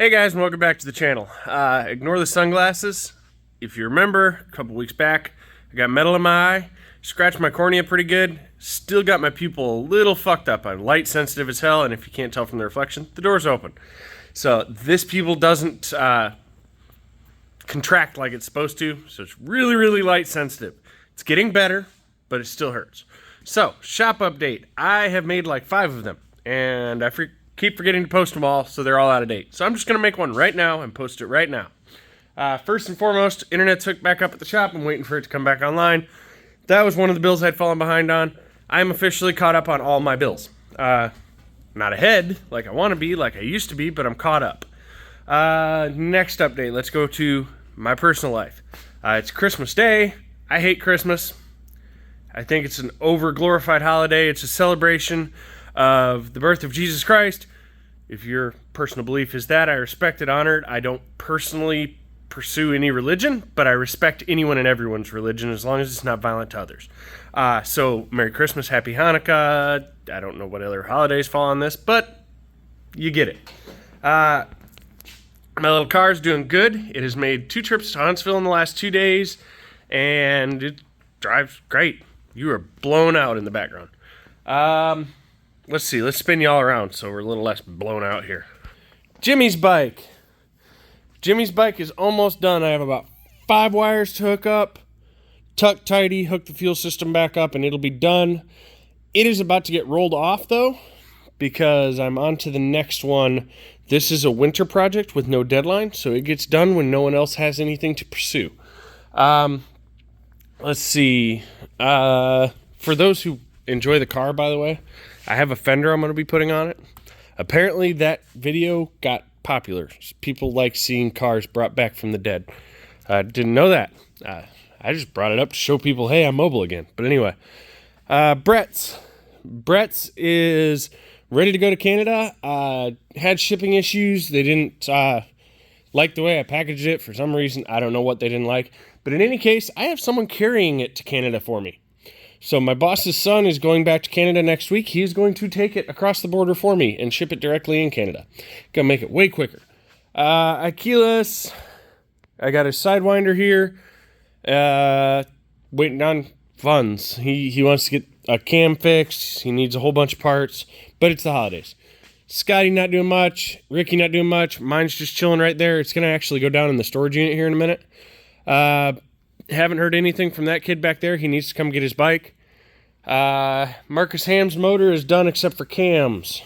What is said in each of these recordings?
Hey guys, and welcome back to the channel. Ignore the sunglasses. If you remember, a couple weeks back, I got metal in my eye, scratched my cornea pretty good, still got my pupil a little fucked up. I'm light sensitive as hell, and if you can't tell from the reflection, the door's open. So this pupil doesn't contract like it's supposed to, so it's really, really light sensitive. It's getting better, but it still hurts. So, shop update. I have made like 5 of them, and I keep forgetting to post them all, so they're all out of date. So I'm just going to make one right now and post it right now. First and foremost, internet's hooked back up at the shop. I'm waiting for it to come back online. That was one of the bills I'd fallen behind on. I'm officially caught up on all my bills. Not ahead like I want to be, like I used to be, but I'm caught up. Next update, let's go to my personal life. It's Christmas Day. I hate Christmas. I think it's an over-glorified holiday. It's a celebration of the birth of Jesus Christ. If your personal belief is that, I respect it, honor it. I don't personally pursue any religion, but I respect anyone and everyone's religion as long as it's not violent to others. So, Merry Christmas, Happy Hanukkah. I don't know what other holidays fall on this, but you get it. My little car is doing good. It has made 2 trips to Huntsville in the last 2 days, and it drives great. You are blown out in the background. Let's see. Let's spin y'all around so we're a little less blown out here. Jimmy's bike. Jimmy's bike is almost done. I have about 5 wires to hook up, tuck tidy, hook the fuel system back up, and it'll be done. It is about to get rolled off, though, because I'm on to the next one. This is a winter project with no deadline, so it gets done when no one else has anything to pursue. Let's see. For those who enjoy the car, by the way, I have a fender I'm going to be putting on it. Apparently that video got popular. People like seeing cars brought back from the dead. Didn't know that. I just brought it up to show people, hey, I'm mobile again. But anyway, Brett's is ready to go to Canada. Had shipping issues. They didn't like the way I packaged it for some reason. I don't know what they didn't like. But in any case, I have someone carrying it to Canada for me. So my boss's son is going back to Canada next week. He is going to take it across the border for me and ship it directly in Canada. Gonna make it way quicker. Aquilas, I got a Sidewinder here. Waiting on funds. He wants to get a cam fixed. He needs a whole bunch of parts, but it's the holidays. Scotty not doing much. Ricky not doing much. Mine's just chilling right there. It's gonna actually go down in the storage unit here in a minute. Haven't heard anything from that kid back there. He needs to come get his bike. Marcus Ham's motor is done except for cams.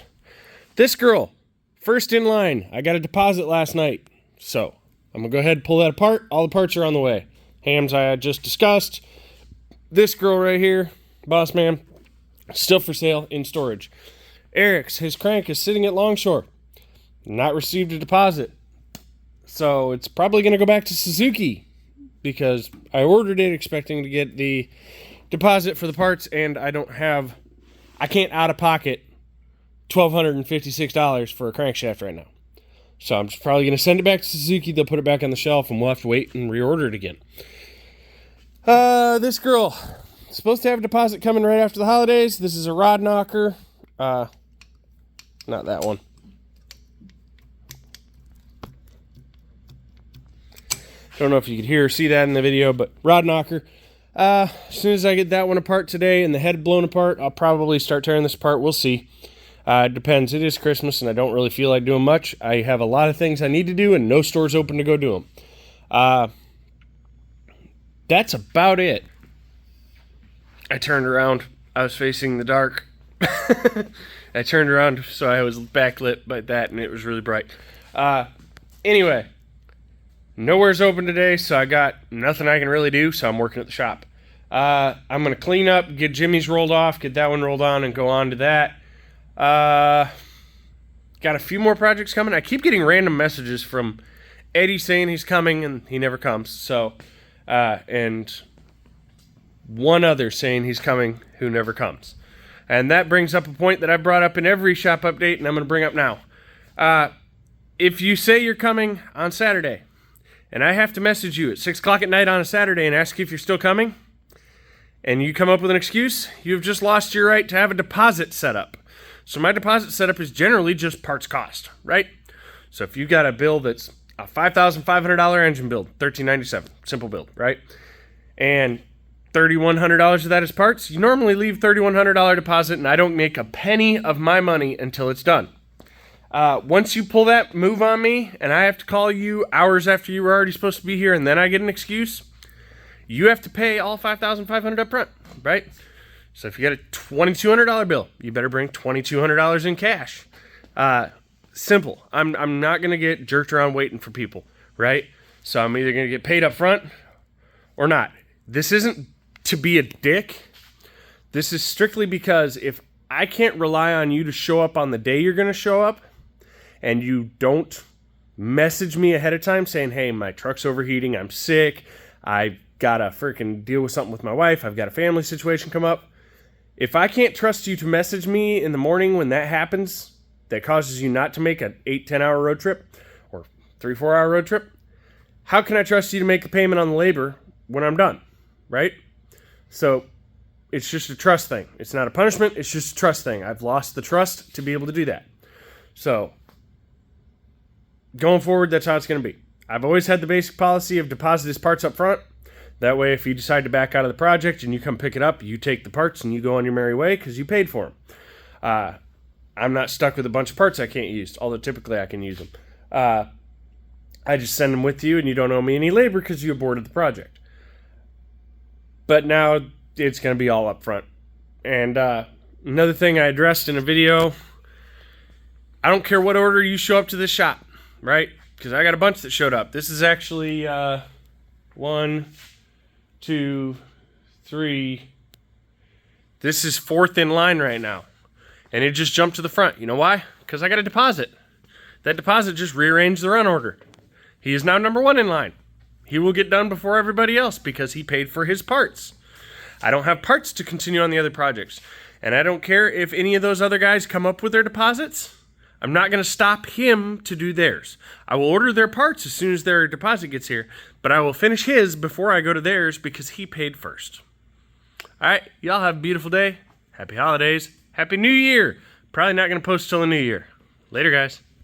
This girl, first in line. I got a deposit last night. So, I'm going to go ahead and pull that apart. All the parts are on the way. Ham's I had just discussed. This girl right here, Boss Man, still for sale in storage. Eric's, his crank is sitting at Longshore. Not received a deposit. So, it's probably going to go back to Suzuki, because I ordered it expecting to get the deposit for the parts, and I can't out of pocket $1,256 for a crankshaft right now. So I'm just probably going to send it back to Suzuki. They'll put it back on the shelf, and we'll have to wait and reorder it again. This girl, supposed to have a deposit coming right after the holidays. This is a rod knocker. Not that one. Don't know if you could hear or see that in the video, but rod knocker. As soon as I get that one apart today and the head blown apart, I'll probably start tearing this apart. We'll see. It depends. It is Christmas, and I don't really feel like doing much. I have a lot of things I need to do, and no stores open to go do them. That's about it. I turned around. I was facing the dark. I turned around, so I was backlit by that, and it was really bright. Anyway. Nowhere's open today, so I got nothing I can really do, so I'm working at the shop. I'm going to clean up, get Jimmy's rolled off, get that one rolled on, and go on to that. Got a few more projects coming. I keep getting random messages from Eddie saying he's coming, and he never comes. So, and one other saying he's coming who never comes. And that brings up a point that I brought up in every shop update, and I'm going to bring up now. If you say you're coming on Saturday, and I have to message you at 6 o'clock at night on a Saturday and ask you if you're still coming, and you come up with an excuse, you've just lost your right to have a deposit set up. So my deposit setup is generally just parts cost, right? So if you got a bill that's a $5,500 engine build, $1,397, simple build, right? And $3,100 of that is parts, you normally leave $3,100 deposit, and I don't make a penny of my money until it's done. Once you pull that move on me, and I have to call you hours after you were already supposed to be here, and then I get an excuse, you have to pay all $5,500 up front, right? So if you get a $2,200 bill, you better bring $2,200 in cash. Simple. I'm not going to get jerked around waiting for people, right? So I'm either going to get paid up front or not. This isn't to be a dick. This is strictly because if I can't rely on you to show up on the day you're going to show up, and you don't message me ahead of time saying, hey, my truck's overheating, I'm sick, I've got to freaking deal with something with my wife, I've got a family situation come up. If I can't trust you to message me in the morning when that happens, that causes you not to make an 8-10 hour road trip or 3-4 hour road trip, how can I trust you to make a payment on the labor when I'm done, right? So it's just a trust thing. It's not a punishment. It's just a trust thing. I've lost the trust to be able to do that. So going forward, that's how it's going to be. I've always had the basic policy of deposit his parts up front. That way, if you decide to back out of the project and you come pick it up, you take the parts and you go on your merry way because you paid for them. I'm not stuck with a bunch of parts I can't use, although typically I can use them. I just send them with you and you don't owe me any labor because you aborted the project. But now it's going to be all up front. And another thing I addressed in a video, I don't care what order you show up to this shop, right? Because I got a bunch that showed up. This is actually 1, 2, 3. This is 4th in line right now. And it just jumped to the front. You know why? Because I got a deposit. That deposit just rearranged the run order. He is now number 1 in line. He will get done before everybody else because he paid for his parts. I don't have parts to continue on the other projects. And I don't care if any of those other guys come up with their deposits. I'm not going to stop him to do theirs. I will order their parts as soon as their deposit gets here, but I will finish his before I go to theirs because he paid first. All right, y'all have a beautiful day. Happy holidays. Happy New Year. Probably not going to post till the New Year. Later, guys.